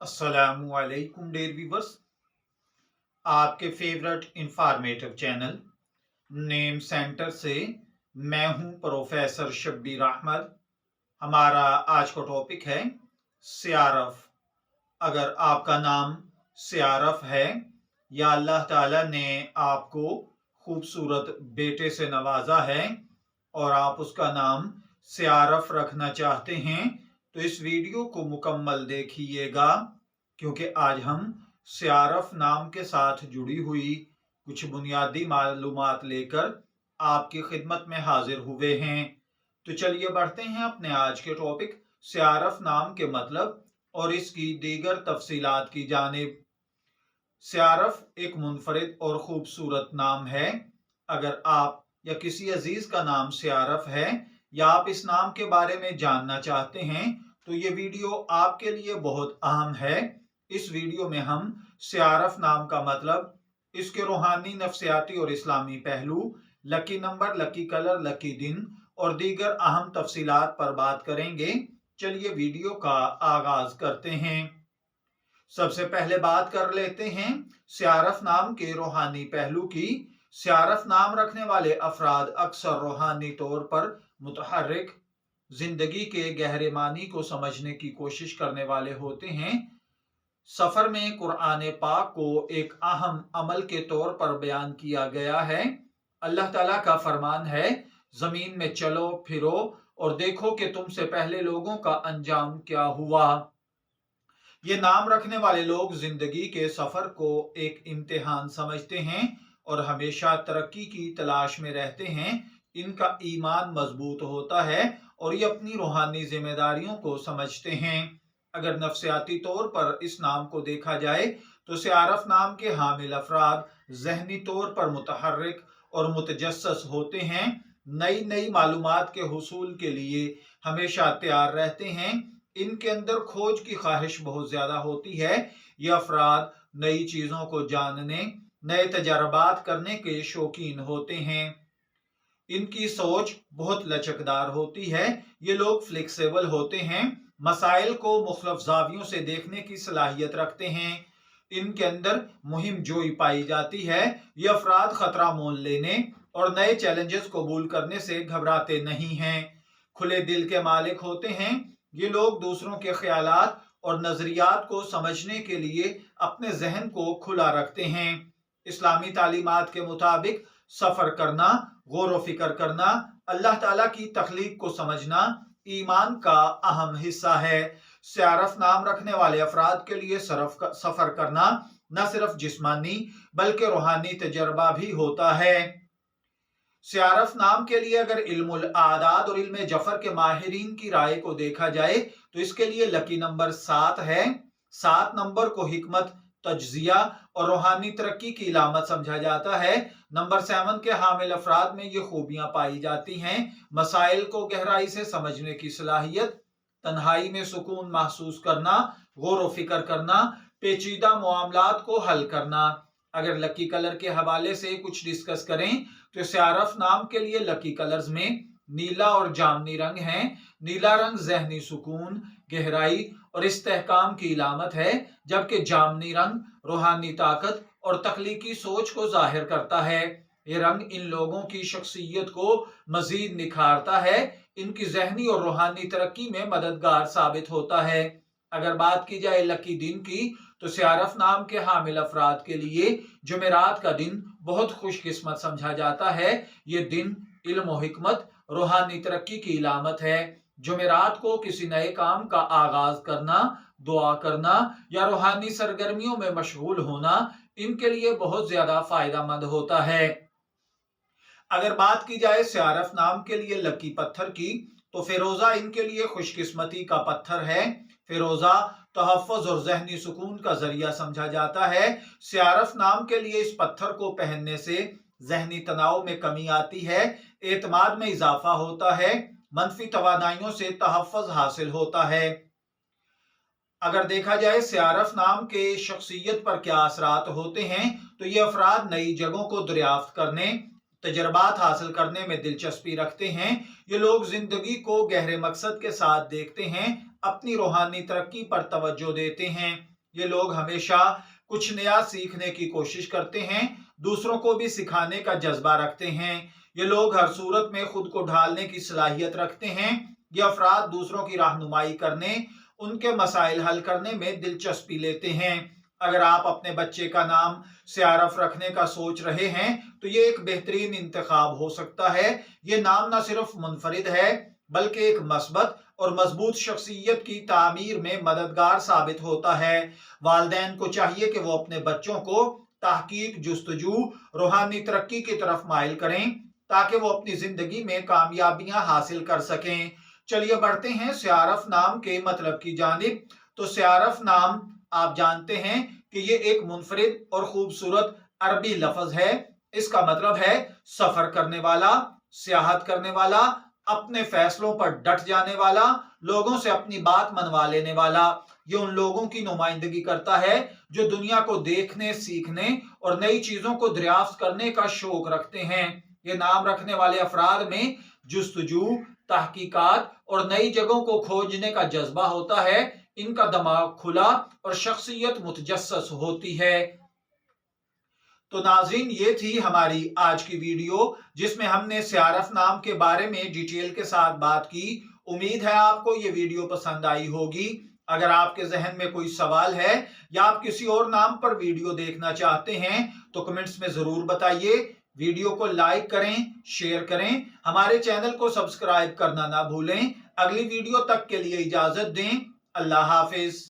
अस्सलामुअलैकुम dear viewers. आपके favourite informative channel name centre से मैं हूं प्रोफेसर शब्बीर अहमद। हमारा आज का टॉपिक है सियारफ। अगर आपका नाम सियारफ है या अल्लाह ताला ने आपको खूबसूरत बेटे से नवाजा है और आप उसका नाम सियारफ रखना चाहते हैं तो इस वीडियो को मुकम्मल देखिएगा, क्योंकि आज हम सियारफ नाम के साथ जुड़ी हुई कुछ बुनियादी मालूमात लेकर आपकी खिदमत में हाजिर हुए हैं। तो चलिए बढ़ते हैं अपने आज के टॉपिक सियारफ नाम के मतलब और इसकी दीगर तफसीलात की जानिब। सियारफ एक मुनफरिद और खूबसूरत नाम है। अगर आप या किसी अजीज का नाम सियारफ है या आप इस नाम के बारे में जानना चाहते हैं तो ये वीडियो आपके लिए बहुत अहम है। इस वीडियो में हम सियारफ नाम का मतलब, इसके रूहानी, नफ्सियाती और इस्लामी पहलू, lucky number, lucky colour, lucky दिन और दीगर अहम तफसीलात पर बात करेंगे। चलिए वीडियो का आगाज करते हैं। सबसे पहले बात कर लेते हैं सियारफ नाम के रूहानी पहलू की। सियारफ नाम रखने वाले अफराद अक्सर रूहानी तौर पर मुतहर्रिक, जिंदगी के गहरे मानी को समझने की कोशिश करने वाले होते हैं। सफर में कुरान पाक को एक अहम अमल के तौर पर बयान किया गया है। अल्लाह ताला का फरमान है, जमीन में चलो फिरो और देखो कि तुमसे पहले लोगों का अंजाम क्या हुआ। ये नाम रखने वाले लोग जिंदगी के सफर को एक इम्तिहान समझते हैं और हमेशा तरक्की की तलाश में रहते हैं। इनका ईमान मजबूत होता है और ये अपनी रूहानी जिम्मेदारियों को समझते हैं। अगर नफ्सियाती तौर पर इस नाम को देखा जाए तो सियारफ नाम के हामिल अफराद जहनी तौर पर मुतहर्रिक और मुतजस्सस होते हैं। नई नई मालूमात के हुसूल के लिए हमेशा तैयार रहते हैं। इनके अंदर खोज की ख्वाहिश बहुत ज्यादा होती है। ये अफराद नई चीजों को जानने, नए तजर्बात करने के शौकीन होते हैं। इनकी सोच बहुत लचकदार होती है। ये लोग फ्लेक्सिबल होते हैं, मसाइल को मुख्तलिफ जावियों से देखने की सलाहियत रखते हैं। इनके अंदर मुहिम जोई पाई जाती है। ये अफराद खतरा मोल लेने और नए चैलेंजेस कबूल करने से घबराते नहीं हैं। खुले दिल के मालिक होते हैं। ये लोग दूसरों के ख्यालात और नजरियात को समझने के लिए अपने जहन को खुला रखते हैं। इस्लामी तालीमात के मुताबिक सफर करना, गौर व फिक्र करना, अल्लाह ताला की तख्लीक को समझना ईमान का अहम हिस्सा है। सियारफ नाम रखने वाले अफराद के लिए सफर करना न सिर्फ जिस्मानी बल्कि रूहानी तजर्बा भी होता है। सियारफ नाम के लिए अगर इल्मुल आदाद और इल्म जफर के माहिरीन की राय को देखा जाए तो इसके लिए लकी नंबर 7 है। 7 नंबर को हिकमत, तज्जिया और रूहानी तरक्की की इलामत समझा जाता है। नंबर 7 के हामिल अफराद में ये खूबियां पाई जाती हैं: मसाइल को गहराई से समझने की सलाहियत, तन्हाई में सुकून महसूस करना, गौर व फिक्र करना, पेचीदा मामलात को हल करना। अगर लकी कलर के हवाले से कुछ डिस्कस करें तो सियारफ नाम के लिए लकी कलर्स में नीला और जामनी रंग है। नीला रंग जहनी सुकून, गहराई और इस्तेहकाम की इलामत है, जबकि जामनी रंग रूहानी ताकत और तख्लीकी सोच को जाहिर करता है। ये रंग इन लोगों की शख्सियत को मजीद निखारता है, इनकी जहनी और रूहानी तरक्की में मददगार साबित होता है। अगर बात की जाए लकी दिन की तो सियारफ नाम के हामिल अफराद के लिए जुमेरात का दिन बहुत खुशकिस्मत समझा जाता है। ये दिन इल्म और हिकमत, रूहानी तरक्की की इलामत है। जुमेरात को किसी नए काम का आगाज करना, दुआ करना या रूहानी सरगर्मियों में मशगूल होना इनके लिए बहुत ज्यादा फायदेमंद होता है। अगर बात की जाए सियारफ नाम के लिए लकी पत्थर की तो फिरोजा इनके लिए खुशकिस्मती का पत्थर है। फिरोजा तहफ़्फ़ुज़ और ज़हनी सुकून का जरिया समझा जाता है। सियारफ नाम के लिए इस पत्थर को पहनने से जहनी तनाव में कमी आती है, एतमाद में इजाफा होता है, मनफी तवानाइयों से तहफ़्फ़ुज़ हासिल होता है। अगर देखा जाए सियारफ नाम के शख्सियत पर क्या असरात होते हैं तो ये अफराद नई जगहों को दरियाफ्त करने, तजर्बात हासिल करने में दिलचस्पी रखते हैं। ये लोग जिंदगी को गहरे मकसद के साथ देखते हैं, अपनी रूहानी तरक्की पर तवज्जो देते हैं। ये लोग हमेशा कुछ नया सीखने की कोशिश करते हैं, दूसरों को भी सिखाने का जज्बा रखते हैं। ये लोग हर सूरत में खुद को ढालने की सलाहियत रखते हैं। ये अफराद दूसरों की रहनुमाई करने, उनके मसाइल हल करने में दिलचस्पी लेते हैं। अगर आप अपने बच्चे का नाम सियारफ रखने का सोच रहे हैं तो ये एक बेहतरीन इंतखाब हो सकता है। ये नाम न सिर्फ मुनफरिद है बल्कि एक मस्बत और मजबूत शख्सियत की तामीर में मददगार साबित होता है। वालिदैन को चाहिए कि वो अपने बच्चों को तहकीक, जुस्तजू, रूहानी तरक्की की तरफ माइल करें ताकि वो अपनी जिंदगी में कामयाबियां हासिल कर सकें। चलिए बढ़ते हैं सियारफ नाम के मतलब की जानिब। तो सियारफ नाम आप जानते हैं कि ये एक मुनफरिद और खूबसूरत अरबी लफ्ज है। इसका मतलब है सफर करने वाला, सियाहत करने वाला, अपने फैसलों पर डट जाने वाला, लोगों से अपनी बात मनवा लेने वाला। ये उन लोगों की नुमाइंदगी करता है जो दुनिया को देखने, सीखने और नई चीजों को दरियाफ्त करने का शौक रखते हैं। ये नाम रखने वाले अफराद में जुस्तजू, तहकीकात और नई जगहों को खोजने का जज्बा होता है। इनका दिमाग खुला और शख्सियत मुतजस्सस होती है। तो नाज़रीन, ये थी हमारी आज की वीडियो जिसमें हमने सियारफ नाम के बारे में डिटेल के साथ बात की। उम्मीद है आपको ये वीडियो पसंद आई होगी। अगर आपके जहन में कोई सवाल है या आप किसी और नाम पर वीडियो देखना चाहते हैं तो कमेंट्स में जरूर बताइए। वीडियो को लाइक करें, शेयर करें, हमारे चैनल को सब्सक्राइब करना ना भूलें। अगली वीडियो तक के लिए इजाजत दें। अल्लाह हाफिज।